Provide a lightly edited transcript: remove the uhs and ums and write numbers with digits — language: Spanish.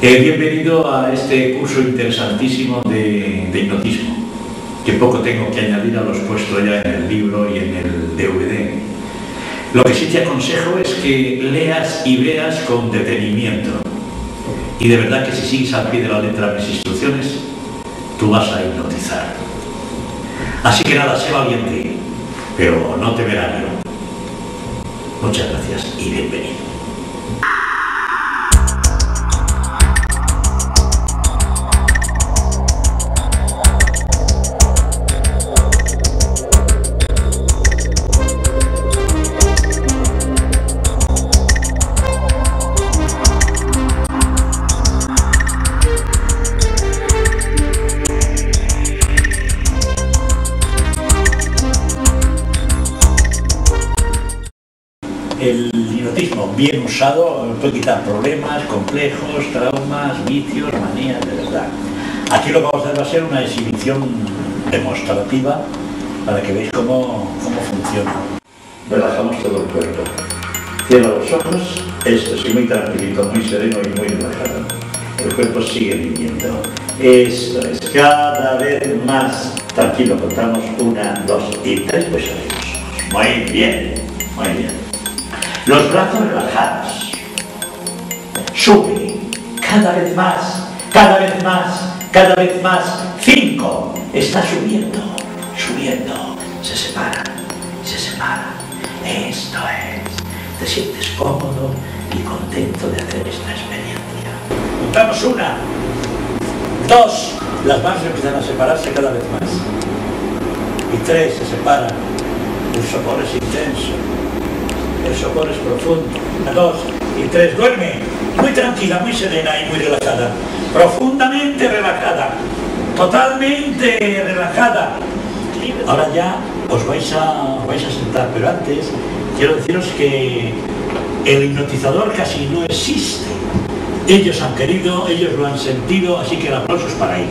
Bienvenido a este curso interesantísimo de hipnotismo, que poco tengo que añadir a lo expuesto ya en el libro y en el DVD. Lo que sí te aconsejo es que leas y veas con detenimiento. Y de verdad que si sigues al pie de la letra mis instrucciones, tú vas a hipnotizar. Así que nada, sé valiente, pero no te verán yo. Muchas gracias y bienvenido. El hipnotismo bien usado puede quitar problemas, complejos, traumas, vicios, manías, de verdad. Aquí lo que vamos a hacer va a ser una exhibición demostrativa para que veáis cómo funciona. Relajamos todo el cuerpo. Cierra los ojos, esto sí, muy tranquilito, muy sereno y muy relajado. El cuerpo sigue viviendo. Esto es, cada vez más tranquilo. Contamos 1, 2 y 3, pues salimos. Muy bien, muy bien. Los brazos relajados. Sube. Cada vez más, cada vez más, cada vez más. 5. Está subiendo, subiendo. Se separa, se separa. Esto es. Te sientes cómodo y contento de hacer esta experiencia. Contamos 1, 2. Las manos empiezan a separarse cada vez más. Y 3 se separan. El sopor es intenso. El sopor es profundo. 2 y 3. Duerme. Muy tranquila, muy serena y muy relajada. Profundamente relajada. Totalmente relajada. Ahora ya os vais a sentar, pero antes quiero deciros que el hipnotizador casi no existe. Ellos han querido, ellos lo han sentido, así que el aplauso es para ellos.